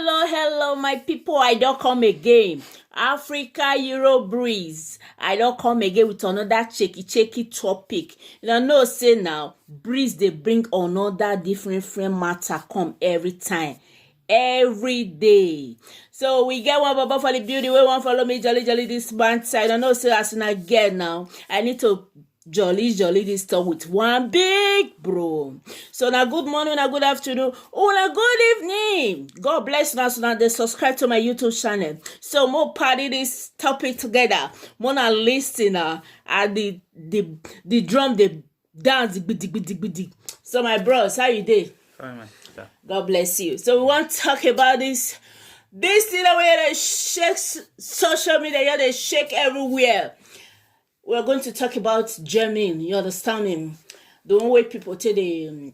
Hello, my people. I don't come again. Africa Euro Breeze. I don't come again with another cheeky topic. You know, say now, Breeze they bring another different matter come every time. Every day. So we get one baba for the beauty. We want follow me jolly this band side. I know say as soon I get now, I need to jolly this talk with one big bro. So now good morning, now good afternoon, now good evening. God bless you. So now they subscribe to my YouTube channel. So more party this topic together. More now listen at the drum, the dance, bidi. So my bros, how you dey? Fine, man. Yeah. God bless you. So we want to talk about this thing where they shake social media, they shake everywhere. We're going to talk about Germany. You understand me? The one way people take they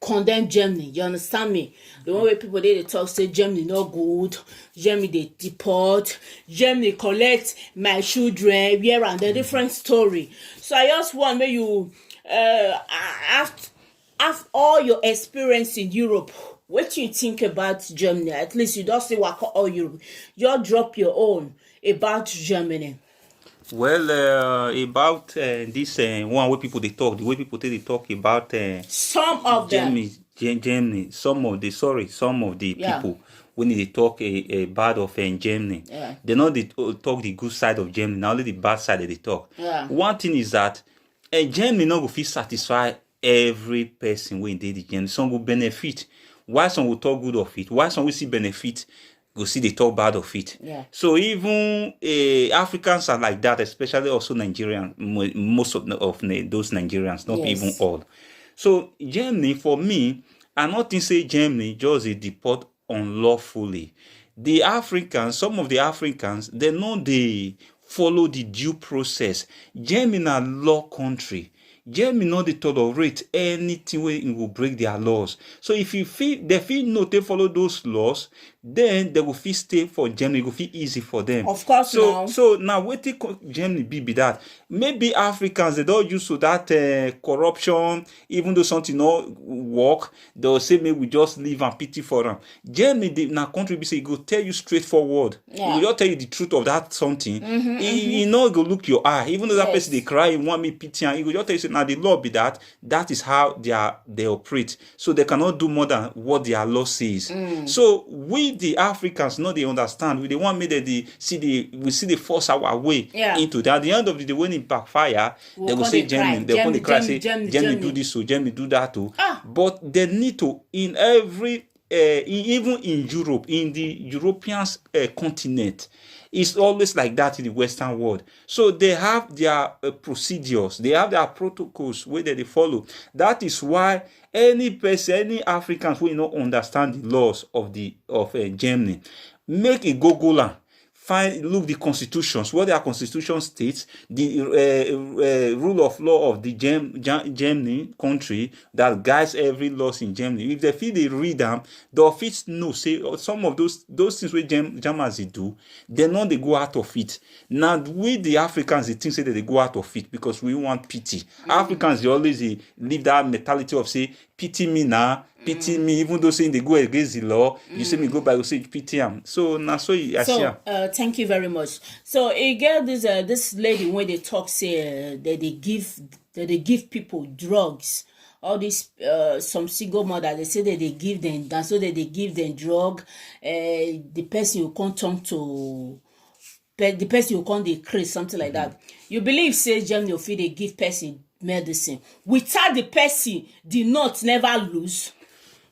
condemn Germany. You understand me? The one way people they talk say Germany no good. Germany they deport. Germany collect my children. We are on a different story. So I just want me you after all your experience in Europe, what do you think about Germany? At least you don't say what all Europe. You drop your own about Germany. Well, about this one way people they talk, the way people they talk about some of them. Germany, some of the people when they talk bad of Germany, they know they talk the good side of Germany, not only the bad side that they talk. One thing is that Germany not go feel satisfy every person when they the Germany. Some will benefit, while some will talk good of it, while some will see benefit, go see they talk bad of it. So even Africans are like that, especially also Nigerians, most of those Nigerians, not even all. So Germany, for me, I not think say Germany just a deport unlawfully. The Africans, some of the Africans, they know they follow the due process. Germany a law country. Germany no dey tolerate anything where it will break their laws. So if you feel they feel no they follow those laws, then they will feel stay for Germany. It will feel easy for them. Of course. So now what Germany be that? Maybe Africans they don't use to that corruption, even though something not work, they'll say maybe we just leave and pity for them. Germany now country be say go tell you straightforward. He will just tell you the truth of that something. He know go look your eye. Even though that person they cry, he want me pity, and he will just tell you say now the law be that is how they operate. So they cannot do more than what their law says. So we the Africans know they understand. We they want me that we see the force our way into that. At the end of the day, when it backfire, they will say Germany. They will cry, say Germany do this, so Germany do that too. But they need to in every even in Europe, in the European continent. It's always like that in the Western world. So they have their procedures, they have their protocols where they follow. That is why any person, any Africans who not understand the laws of Germany, make a Google look the constitutions, what their constitution states, the rule of law of the Germany country that guides every laws in Germany. If they feel they read them, they'll fit know say some of those things where Germans do, they know they go out of it. Now we the Africans, they think say that they go out of it because we want pity. Africans they always leave that mentality of say pity me now. Pity me, even though saying they go against the law, you say me go by, you say pity him. So now, thank you very much. So you get this lady when they talk say that they give people drugs. All these some single mother they say that they give them, that's so that they give them drug. The person you can't talk to. The person you can't decrease something like that. You believe say Germany or they give person medicine without the person the not never lose.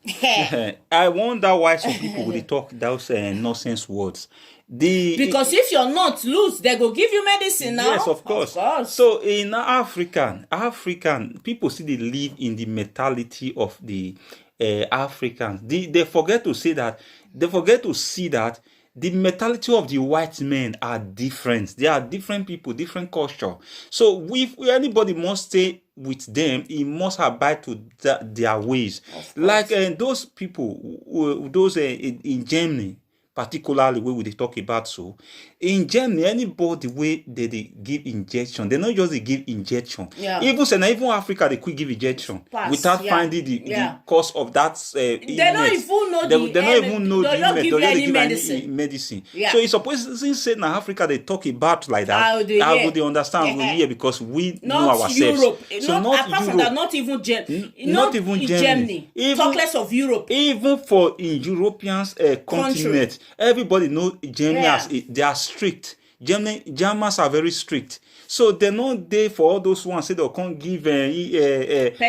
I wonder why some people will talk those nonsense words. Because if you're not loose, they go give you medicine now. Yes, of course. So in African people see they live in the mentality of the Africans. They forget to say that. They forget to see that the mentality of the white men are different. They are different people, different culture. So if anybody must stay with them, he must abide to their ways. Like those people, those in Germany, particularly wey we dey talk about so. In Germany, anybody wey dey give injection, they not just dey give injection. Even say na even Africa dey quick give injection without finding the cause of that illness. They don't even know they don't even know the illness. They don't give any medicine. So it's supposed to say na Africa they talk about like that. How would they understand? We hear because we know ourselves. Europe. So not apart Europe. From that, not even Germany. Not even Germany. Talk less of Europe. Even for in European continent, everybody know Germany as they are strict. Germans are very strict. So they're not there for all those ones say they can't give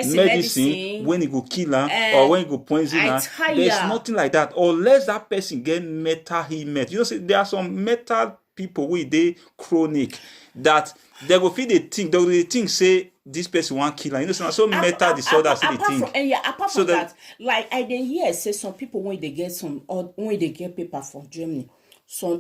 medicine when it go kill them or when it go poison them. There's nothing like that. Unless that person get mental illness. You know, say there are some mental people with they chronic that they go feel they think say this person want kill. You know, so mental disorder say they think. Apart from that, like I dey hear say some people when they get paper from Germany, some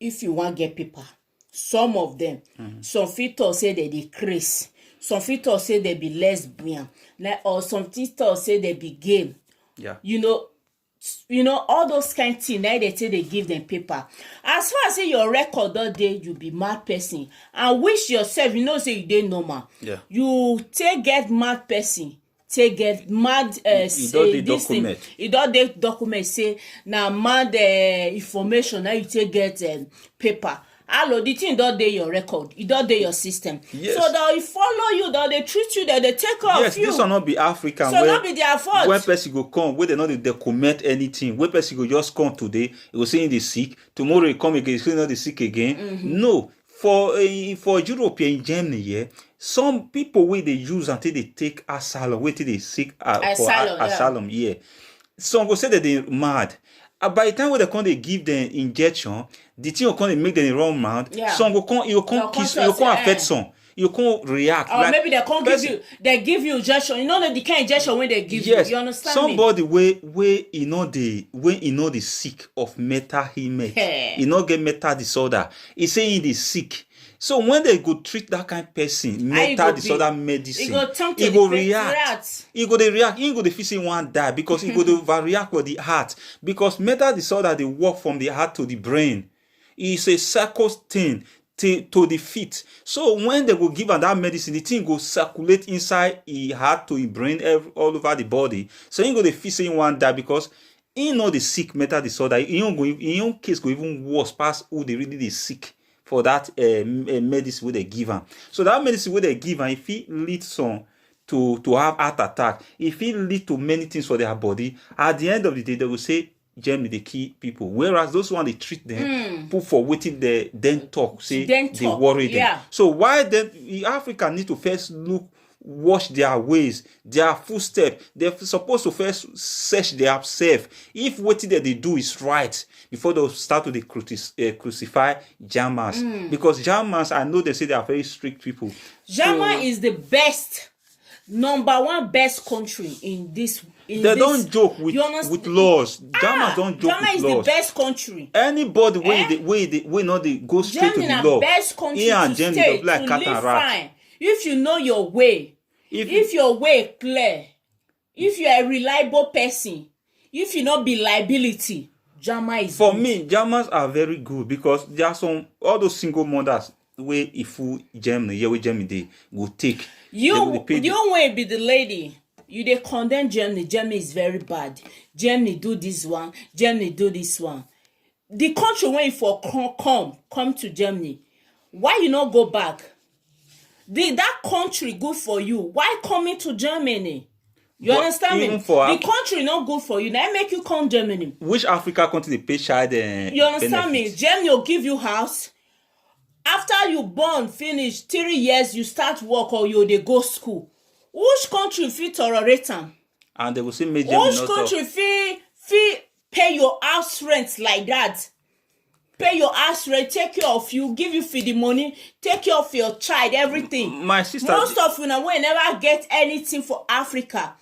if you want get paper, some of them, some fit say they decrease, some fit say they be lesbian, like or some fit say they be gay. Yeah. You know all those kind things. Now they say they give them paper. As far as say your record that day, you be mad person and wish yourself. You know say you dey normal. Yeah. You take get mad person. Take get mad. Say this thing. You don't dey document say na mad information. Now you take get paper. Hello, the thing don't dey your record. It don't dey your system. Yes. So they follow you, that they treat you, that they take care of you. Yes, this will not be African. So not be their fault. When person go come, where they not document anything. When person go just come today, he go say they sick. Tomorrow he come again, he say not they sick again. No, for Europe in Germany, yeah, some people wey they use until they take asylum, wait till they sick for asylum, yeah. Some go say that they mad. By the time when they come, they give them injection, the thing will come, they make them run mad. Yeah. Some will come, you come kiss, you come affect some. You can't react. Or like, maybe they can't give you injection. You know the kind of injection when they give you. You understand somebody me? Where you know the sick of mental illness. You know get mental disorder. He say he is sick. So when they go treat that kind of person, mental disorder medicine, he go react. He go react. He go the feel one die because he go overreact with the heart. Because mental disorder they work from the heart to the brain. It's a circle thing to the feet. So when they go give am that medicine, the thing go circulate inside his heart to his brain all over the body. So he go the feel one die because he know the sick mental disorder. In your case go even worse past who they really is sick. For that medicine where they give them. So that medicine where they give them, if it leads some to have heart attack, if it lead to many things for their body, at the end of the day, they will say, Germany, they kill people. Whereas those one, they treat them, put for waiting, they then talk, say, they worry them. So why then, Africa need to first watch their ways, their footsteps. They're supposed to first search themselves. If what they do is right, before they start to crucify Germans. Because Germans, I know they say they are very strict people. Germany is the best, number one best country in this. They don't joke with laws. Germans don't joke Germany with laws. Germany is the best country. Anybody we know they go straight Germany to the law. Best country to stay, like to live fine. If you know your way. If your way clear, if you are a reliable person, if you not be liability, Germany is for good. Me, Germans are very good because there are some all those single mothers where if Germany, where Germany they will take. You won't be the lady. You they condemn Germany. Germany is very bad. Germany do this one. Germany do this one. The country when you for come to Germany, why you not go back? That country good for you. Why coming to Germany? You understand me? The country not good for you. Now make you come Germany. Which Africa country they pay child? You understand me? Germany will give you house. After you born finish 3 years, you start work or they go school. Which country fit tolerate them? And they will say which country fit pay your house rent like that? Pay your house rent, take care of you, give you for the money, take care of your child, everything. My sister, most of you now will never get anything for Africa.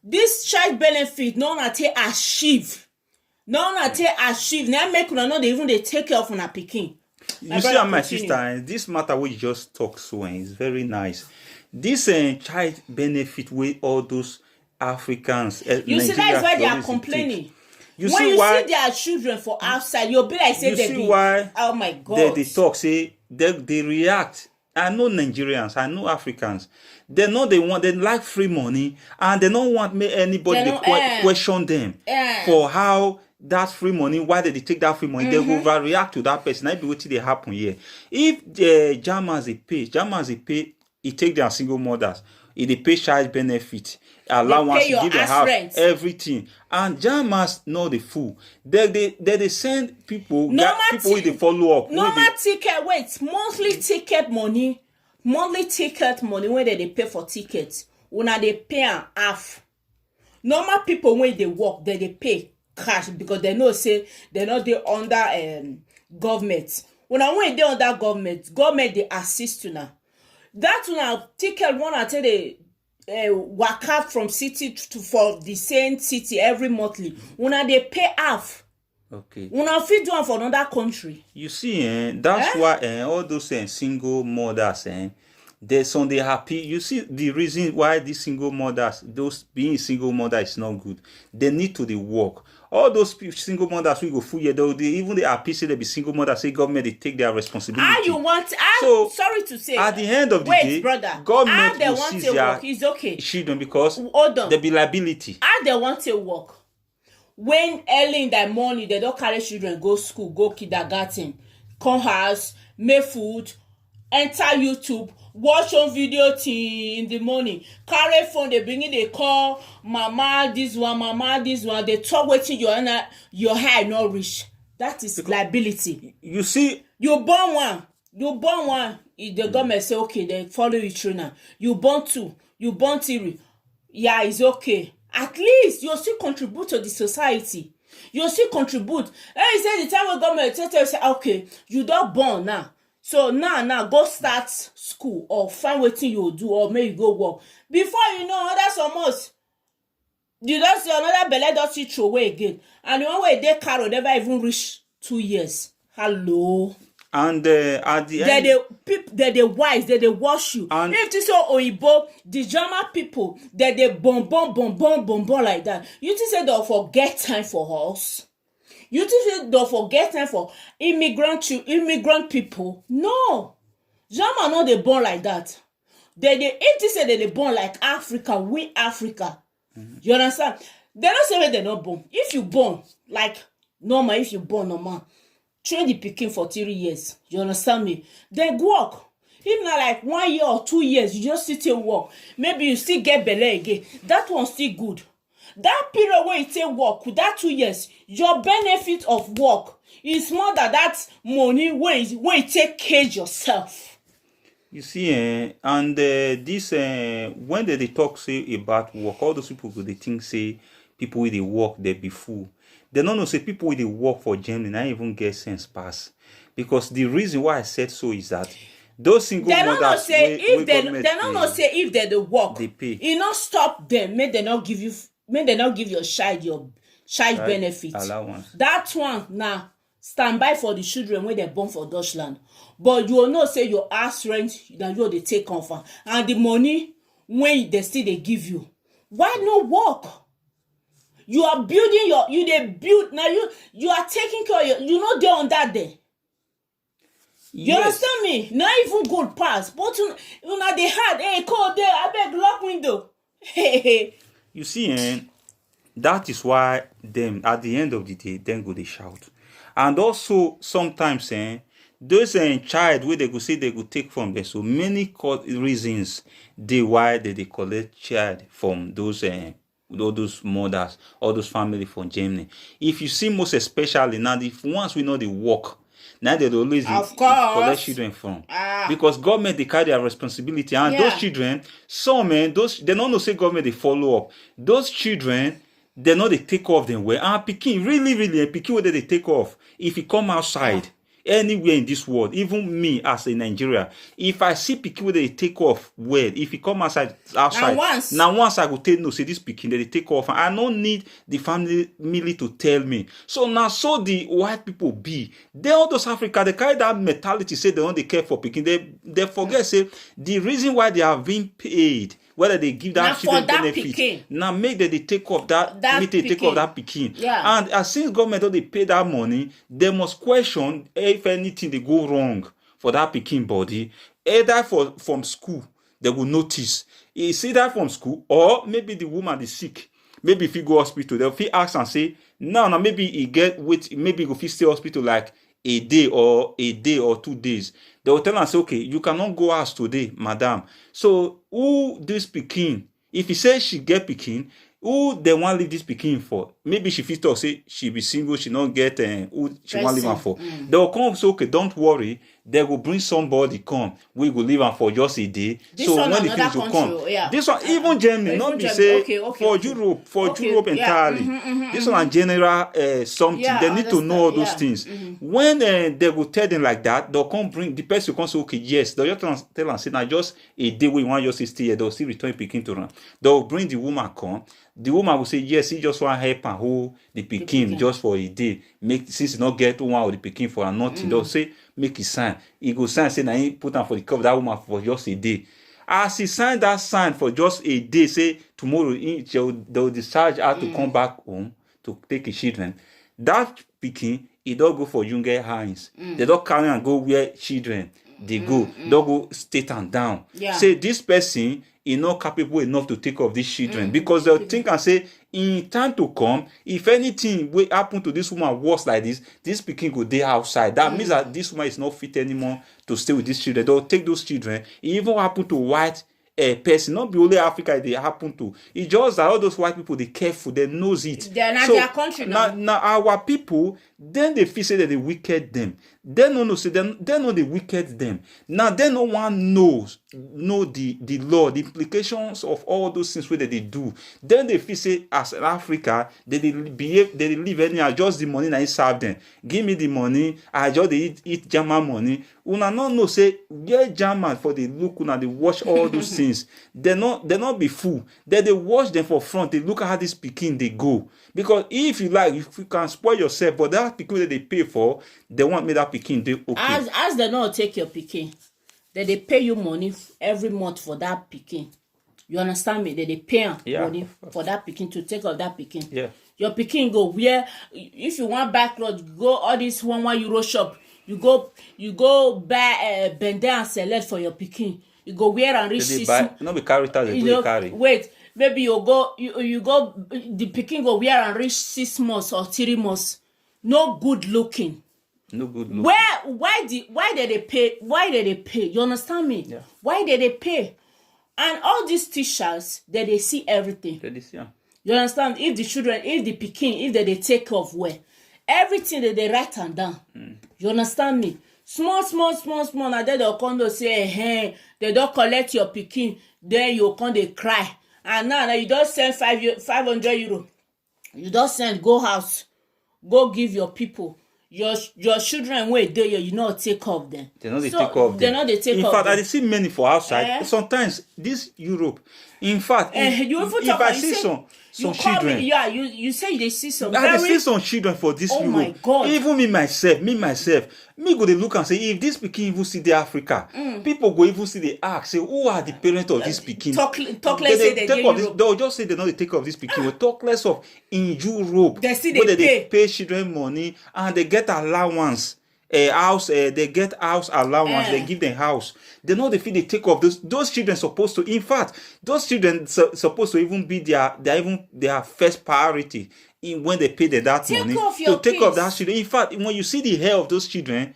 This child benefit, none at achieve. None at achieve. Now make you know they even they take care of una pikin. You see, my sister, this matter we just talk so is very nice. This child benefit with all those Africans. You see, that is why they are complaining. You when see you why? see their children for outside, you'll be like say You they see be. why? Oh my God. They talk say they react. I know Nigerians, I know Africans. They know they like free money, and they don't want anybody They to don't, question them for how that free money, why did they take that free money. They go overreact to that person. That be what they happen here. If the Germans they pay, it take their single mothers, if they pay child benefit, allowance, your give them house house, rent. everything. And Germans know the fool. They send people, Normal people with the follow up. Normal ticket, wait, monthly ticket money wey they pay for tickets, una dey pay am half. Normal people when they work, they pay cash because they know say they no dey under government. Una when dey under government dey assist una. That una ticket one take dey waka from city to for the same city every monthly. Una dey pay half. Okay. Una fit do am for another country. You see, that's why all those single mothers, there's some they happy. You see the reason why these single mothers, those being single mother is not good. They need to work. All those single mothers we go full year, even they happy say they be single mothers, say government they take their responsibility. How you want? So, sorry to say. At the end of the day, brother, government they will want seize to their work. It's okay. children because Hold on. there be liability. How they want to work? When early in the morning they don't carry children go school, go kindergarten, come house, make food, enter YouTube, watch one video till in the morning, carry phone, they bring in, they call mama this one, they talk wetin your eye no reach. That is liability. You see, you born one, if the government say okay, they follow you through now. You born two, you born three, yeah, it's okay. At least you still contribute to the society. You still contribute. Hey, say the time when government tell you say okay, you don't born now. So now go start school or find wetin you do or make you go work. Before you know, others almost you don't see another belle don see throw away again. And the one way they carry never even reach 2 years. Hello. And at the end, they wise, they wash you. And if this so Oyibo, the German people, they bomb like that. You think say they'll forget time for us? You think say they'll forget time for immigrant people? No, German no they born like that. If they say they born like Africa, we Africa. You understand? They don't say they not born. If you born like normal, if you born normal. Train the pikin for 3 years. You understand me? Then work. If not like 1 year or 2 years, you just sit and work. Maybe you still get belle again. That one's still good. That period where you take work, with that 2 years, your benefit of work is more than that money where you take care of yourself. You see, and this when they talk say about work, all those people they think say people with the work they be fool. They don't know say people with the work for Germany I even get sense pass. Because the reason why I said so is that those single mothers they don't know say if they work, they pay. It not stop them. May they not give your child benefit. Allowance. That one now stand by for the children when they're born for Deutschland. But you will not say your house rent that you they take off and the money when they still they give you. Why no work? You are building now you are taking care of you know they on that day. You understand me? Not even good pass. But you know they had call there, I beg lock window. You see, that is why them at the end of the day, then go they shout. And also sometimes those child where they go say they go take from them. So many reasons why they collect child from those all those mothers, all those family from Germany. If you see most especially now, if once we know the work, now they always collect children from. Because government they carry their responsibility. And those children, some they don't know say government they follow up. Those children, they know they take off them well. And Peking, really, a Peking where they take off. If you come outside, anywhere in this world, even me as a Nigeria, if I see Peking where they take off well, if you come outside, now once I go tell no, say this Peking they take off, I don't need the family to tell me. So now, so the white people be, they all those Africa, they carry that mentality, say they don't care for Peking. They forget, say the reason why they are being paid whether they give Na that children for that benefit. pikin. Now make them they take off that, make they take pikin. off that pikin. Yeah. And as since government don't they pay that money, they must question if anything they go wrong for that pikin body, either from school, they will notice. It's either from school or maybe the woman is sick. Maybe if you go hospital, they'll fit ask and say, no, maybe he get wait, maybe go fit stay hospital like a day or 2 days. They will tell and say, okay, you cannot go out today, madam. So who this pikin? If he says she get pikin, who they want leave this pikin for? Maybe she fit talk say she be single, she not get who she want leave am for. They will come say, okay, don't worry. They will bring somebody come. We will leave am for just a day. This so one when the another things will come, country, yeah. this one even Germany, not be say for Europe, Europe entirely. This one general something. Yeah, they need to know all those yeah. things. When they will tell them like that, they'll come bring the person will come say, okay, yes, they'll just tell and say, now just a day we want just stay here. They'll still return pikin to them. They'll bring the woman come. The woman will say, yes, he just want help and hold the pikin just for a day. Make since he not get one of the pikin for nothing. They'll say, make it sign. He go sign, say, now he put on for the cup that woman for just a day. As he signed that sign for just a day, say tomorrow they'll discharge her to come back home to take his children. That pikin, he don't go for younger hands. They don't carry and go where children they go. Don't go state and down. Yeah. Say this person is not capable enough to take of these children because they'll think and say in time to come, if anything will happen to this woman worse like this pikin go dey outside. That means that this woman is not fit anymore to stay with these children. They'll take those children. It even happen to white person, not be only Africa they happen to. It's just that all those white people they careful, they knows it. They're not their country now. Now our people, then they feel say that they wicked them. They no know say they know they wicked them. Now they no one know the law, the implications of all those things where they do. Then they feel say as an Africa, they behave, they live anyhow, just the money that serve them. Give me the money, I just eat German money. Una no know say get German for the look, una they watch all those things. They not be fool. They watch them for front. They look at how this pikin they go. Because if you can spoil yourself, but that pikin that they pay for, they want me that pikin they okay. As they not take your pikin, they pay you money every month for that pikin. You understand me? They pay money for that pikin to take of that pikin. Yeah. Your pikin go where if you want buy clothes, go all this €1 shop. You go buy bende and select for your pikin. You go wear and reach 6 months. No be character they do carry. Wait, maybe you go the pikin go wear and reach 6 months or 3 months. No good looking. No good looking. Why did they pay? Why did they pay? You understand me? Yeah. Why did they pay? And all these teachers that they see everything. You understand? If the pikin, if they take off where everything that they write and down. You understand me? Small. Now they'll come to say, hey, they don't collect your pikin. Then you come they cry. And now you don't send €500. You don't send go house, go give your people. Your children where they you not take off them. They know they take off them. They know they take in off fact, them. I see many for outside. Sometimes this Europe. In fact, if I see some children, you say they see some. I see some children for this Europe. My God! Even me myself, go they look and say, if this pikin even see the Africa, people go even see the ask, say, who are the parents of this pikin? Talk less say they take of they'll just say they know they take of this pikin. We talk less of in Europe. They see they pay children money and they get allowance. House, they get house allowance. They give them house. They know they feel they take off those children supposed to. In fact, those children supposed to even be their first priority when they pay them that money to take off that children. In fact, when you see the hair of those children,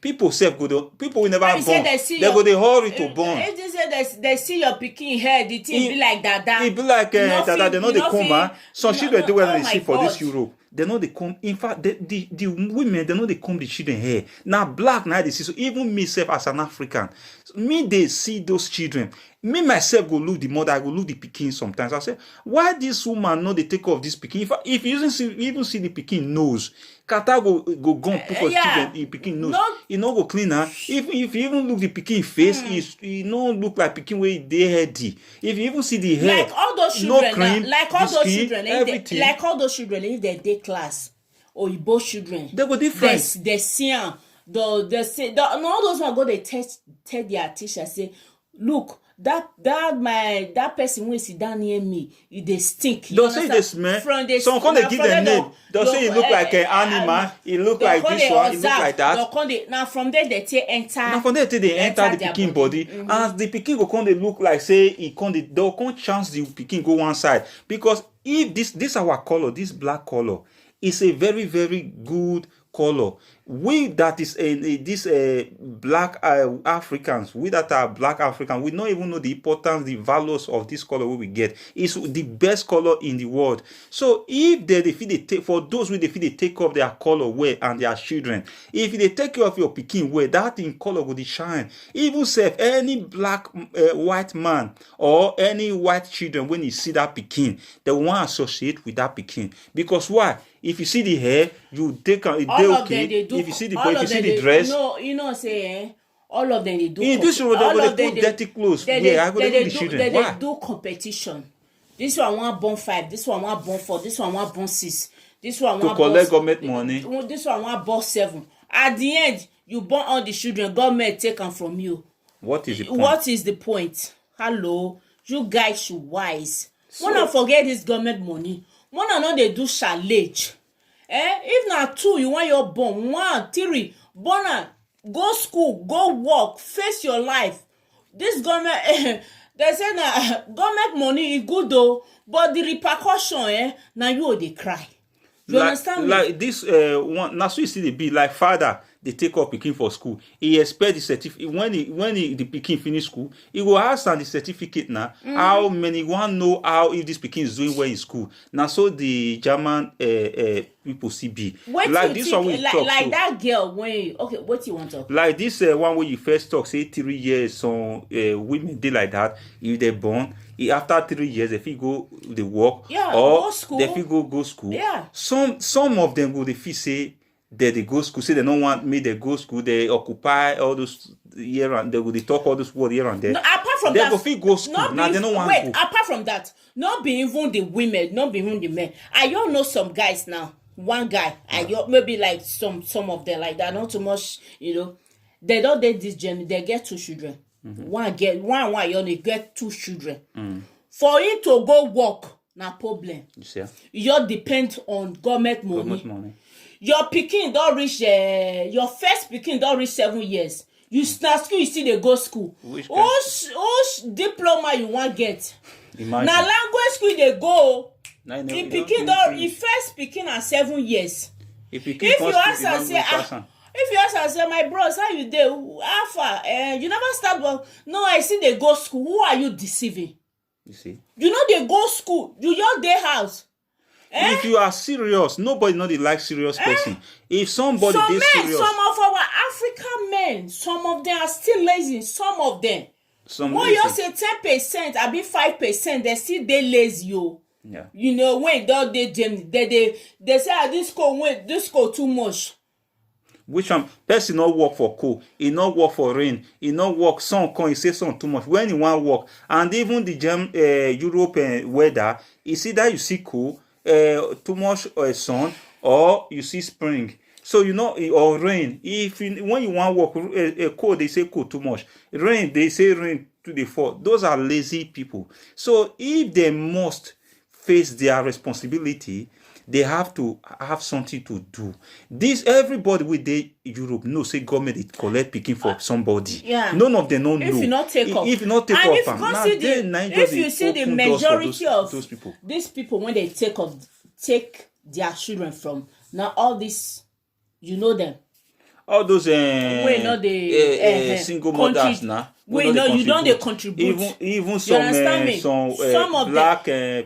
people will never born. They go they hurry to born. If they say they see your pikin hair, the thing be like that. It be like that. They know they come. Some children do when they see for this Europe. They know they come. In fact, the women, they know they comb the children hair. Now black, now they see. So even myself as an African, they see those children. Me myself go look the mother, I go look the pikin sometimes. I say, why this woman know they take off this pikin? If you even see the pikin nose, Kata go put for children, the pikin nose. He no go clean her. If you even look the pikin face, he no look like pikin where they heady. If you even see the hair, like all those children, no cream, like all those skin, children, everything. like all those children in their day class, or both children, they go different. They see all those one go they tell their teacher say, look, that person wey sit down near me, dey stink. Don't say this man. Some come dey give them name. Don't say he look like an animal. He look like this one. He look like that. Now from there they take enter. Now from there they enter the pikin body, and the pikin go come dey look like say he come dey. They'll come chance the pikin go one side, because if this our color, this black color, is a very very good color. We that is this black Africans, we that are black Africans, we don't even know the importance, the values of this color we get. It's the best color in the world. So if they take, for those who they take off their color well and their children, if they take care of your pikin well, that in color will shine. Even say any black white man or any white children, when you see that pikin, they want to associate with that pikin. Because why? If you see the hair, you take it. All of them they do. If you see the boy, if you see the dress, no, you know, say all of them they do. In this road, they put dirty clothes. They do competition. This one want born 5. This one want born 4. This one want born 6. This one want to collect government money. This one want born 7. At the end, you born all the children. Government take them from you. What is the point? What is the point? Hello, you guys should wise. Wanna forget this government money? Wanna know they do challenge? If not 2, you want your born 1, 3, born go school, go work, face your life. This government, they say that government money is good though, but the repercussion, now you they cry. You understand me? Like this one, now so you see the be like father. They take up pikin for school. He expect the certificate when the pikin finish school. He will ask on the certificate now. How many want know how if this pikin is doing well in school. Now so the German people see be like this one we talk like so. That girl when what you want to talk? Like this one where you first talk say 3 years. So women dey like that. If they born. After 3 years, they fit go the work or go school. They fit go school. Yeah. Some of them go they fit say. They go school, say they don't want me, they go school, they occupy all those here and they talk all this word here and there. No, apart from they that, go fit go school. Now they don't want wait, go. Apart from that, not be even the women, not be even the men. I all know some guys now. One guy, maybe like some of them like that, not too much, you know. They don't date this journey, they get 2 children. One you only get 2 children. For him to go work, na problem. You see? You depend on government money. Government money. Your pikin don't reach your first pikin don't reach 7 years. You start school, you see they go school. Which diploma you want get? Now language school they go. If pikin don't, if first pikin at 7 years. If you ask and say, my bros, how you dey? How far? You never start work. No, I see they go school. Who are you deceiving? You see? You know they go school. You your day house. If you are serious, nobody know they like serious person. If somebody is serious, some of our African men, some of them are still lazy. Some of them. When you say 10%, I be 5%, they still they lazy. Yeah. You know when they say this go too much. Which one person not work for cold, he not work for rain, he not work sun come, he say sun too much. When he want work, and even the European weather, it's either you see cold, too much sun, or you see spring. So you know, or rain. When you want work, cold they say cold too much. Rain they say rain to the fall. Those are lazy people. So if they must face their responsibility, they have to have something to do. This everybody with the Europe know say government it collect picking for somebody. Yeah. None of them don't know. If you not take off, if you not take off, if you see the majority of those people, these people when they take their children from now, all this, you know them. All those single mothers now. Wait, no, you don't they contribute. Even some black men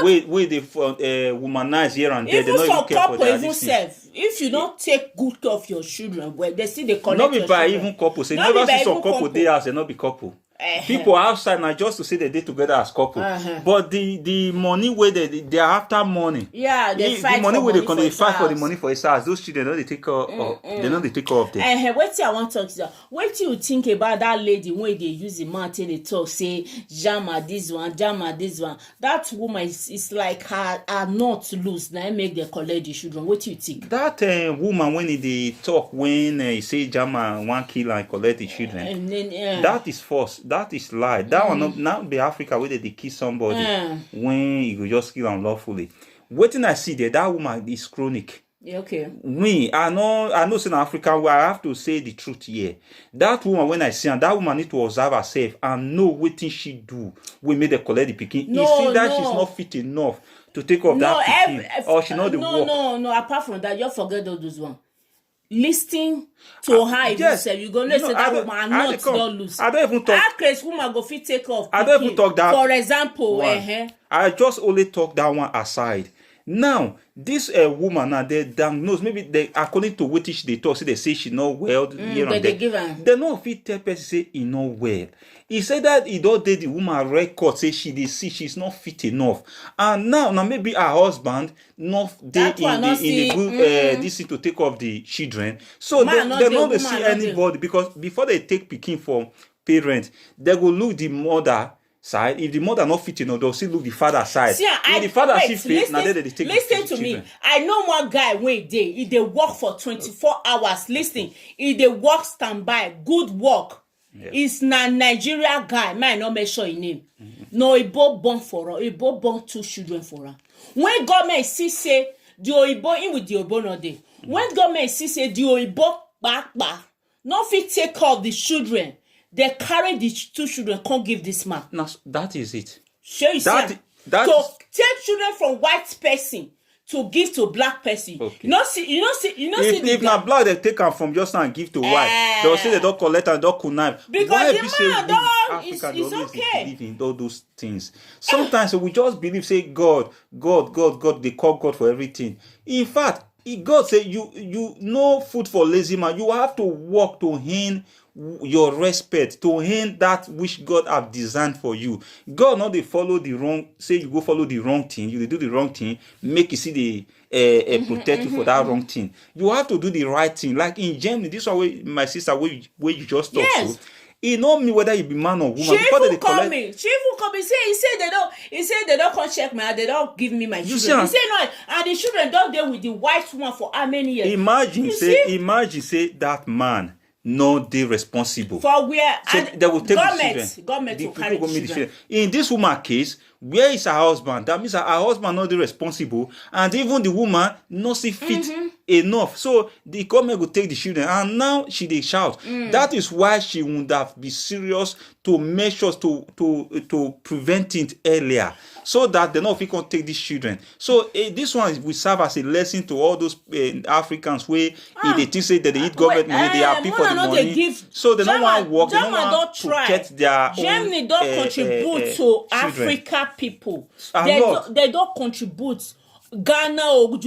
where they womanize here and there. Even they some couple even self. If you don't take good care of your children, well, they see they collect not be your by children. even couple. Say never see some couple they as they not be couple. People outside now just to say they did together as couple, but the money where they are after money. Yeah, they fight the money for where money they fight for the money for his house. Those children, they take care of. They know they take care of them. Wait I want to talk to you. What do you think about that lady when they use the mountain? They talk say Jama this one. That woman is like her not loose. Now make them collect the children. What do you think? That woman when they talk when he say Jama one kill and collect the children. And then, that is false. that is lie. That one not be Africa where they kill somebody when you just kill unlawfully. Wetin I see there, that woman is chronic. Yeah, okay. I know in Africa where I have to say the truth here. That woman, when I see her, that woman need to observe herself and know what thing she do. We made the collect the pikin. You see that she's not fit enough to take off that pikin. Or she know the work. No. Apart from that, you forget all those one. Listening to her, yes. You gonna say that woman not lose. I don't even talk. How crazy woman go fit take off? I don't even talk that. For example, I just only talk that one aside. Now, this woman now they diagnose, maybe they according to what they talk, so they say she not well. They give her. They not fit tell person say he not well. He said that he don't did the woman record say she's not fit enough, and now maybe her husband not they in the good this thing to take off the children, so they not see anybody because before they take pikin from parents, they go look the mother side. If the mother not fit enough, they'll still look the father side. See, if the father see fit, now they take. Listen to me. I know one guy wait there. He dey work for 24 hours. Listen, he dey work standby, good work. Yes. He's not Nigeria guy. Man, not make sure his name. No, he both born for her. He both born 2 children for her. When government see say the Oyibo in with the Oyibo no dey. When government see say the Oyibo back, not fit take care of the children. They carry the 2 children, can't give this man. No, that is it. Sure, you see. To take children from white person to give to black person. Okay. You know, see. If not black, they take them from just now and give to white. They'll say they don't collect and don't connive. Because why the man don't, it's okay. Believe in all those things. Sometimes we just believe, say God. They call God for everything. In fact, God say you no food for lazy man. You have to work to earn your respect, to earn that which God have designed for you. God not they follow the wrong. Say you go follow the wrong thing. You do the wrong thing. Make you see the protect you for that wrong thing. You have to do the right thing. Like in Germany, this one way my sister where you just talk to. He know me whether you be man or woman. She even call me. He said they don't come check me. They don't give me my children. He said no, and the children don't deal with the white woman for how many years? Imagine say that man no dey responsible. For where? So they will take the government will carry the children. In this woman case, where is her husband? That means her husband not dey responsible, and even the woman not see fit enough. So the government will take the children, and now she dey shout. That is why she would have be serious to make sure to prevent it earlier, so that they not fit can take these children. So this one will serve as a lesson to all those Africans where if they think say that they eat government money, they are happy for the money. So they don't want to work, they don't want to protect their Germany don't contribute to Africa people. They don't contribute. Ghana or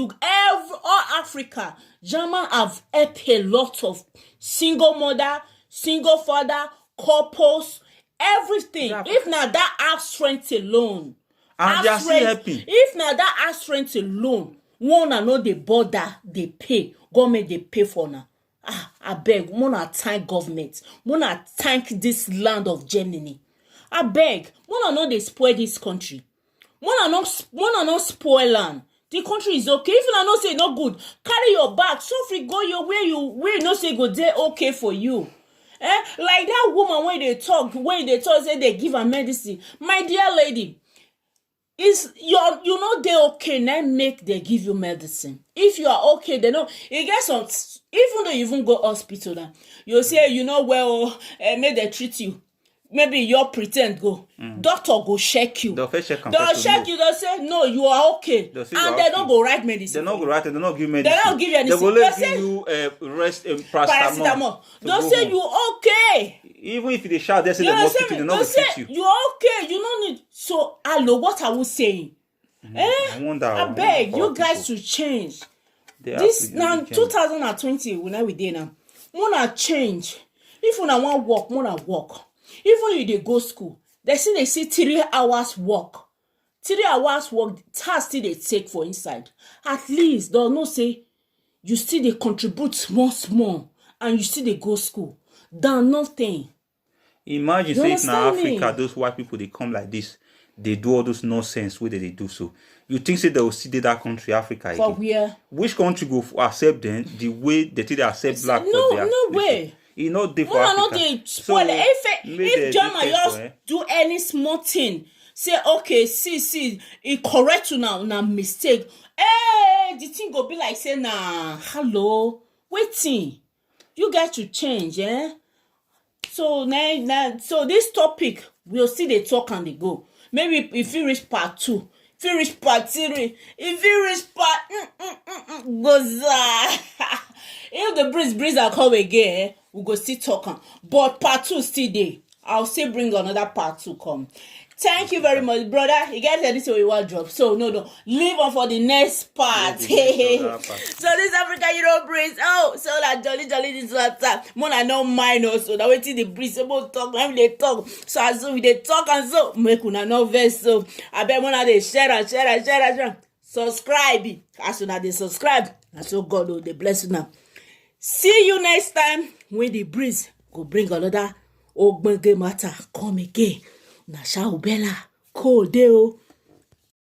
all Africa, German have helped a lot of single mother, single father, couples, everything. Exactly. If not that have strength alone, and they are still helping. If not that have strength alone, one and know the border they pay, government they pay for now. I beg, wanna thank government, wanna thank this land of Germany. I beg, wanna know they spoil this country. Wanna not spoil land. The country is okay. If you not say not good, carry your bag. So free go your where you not say go there okay for you. Like that woman when they talk say they give her medicine. My dear lady, is you know they okay now make they give you medicine. If you are okay, they know it gets on. Even though you even go hospital now, you say you know well, may they treat you. Maybe you pretend go. Doctor go check you. They'll check you. They'll say no, you are okay. And they don't go write medicine. They don't go write. They don't give medicine. They don't give you anything. They will give you rest paracetamol. They'll say you okay. Even if they shout, they say the hospital. They don't treat you. You are okay. You don't need. So hello, what are we saying? I wonder. I beg you guys to change. This now 2020. We now we there now. Wanna change. If you want work, wanna work. Even if they go school, they see 3 hours work. 3 hours work, task still they take for inside. At least they'll not say you still they contribute small, and you still they go school. Than nothing. Imagine say if now Africa, those white people they come like this, they do all those nonsense where they do so. You think say they will see that country, Africa again? For where? Which country go accept them the way they accept black? No way. e no dey for Una no Africa. dey spoil. make If dem Jama dey just careful, do any small thing, say okay, see, e correct una mistake. Hey, the thing go be like say na hello, wetin? You get to change, eh? So so this topic we'll see the talk and dey go. Maybe if you reach part 2, if you reach part 3, if you reach part goza. If the breeze are come again, we go still talk am. But part 2 still dey. I'll still bring another part 2 come. Thank you very much, brother. You get anything you want drop? So no, leave on for the next part. So this Africa Euro breeze. Oh, so that jolly this WhatsApp. Mona no mind also. That waiting the breeze about talk. When they talk, so as we they talk and so make una no vex. So I bet Mona they share. Subscribe. As soon as they subscribe, and so God will they bless you now. See you next time when the breeze go bring another ogbonge matter come again. Na sha ubela cold dey o.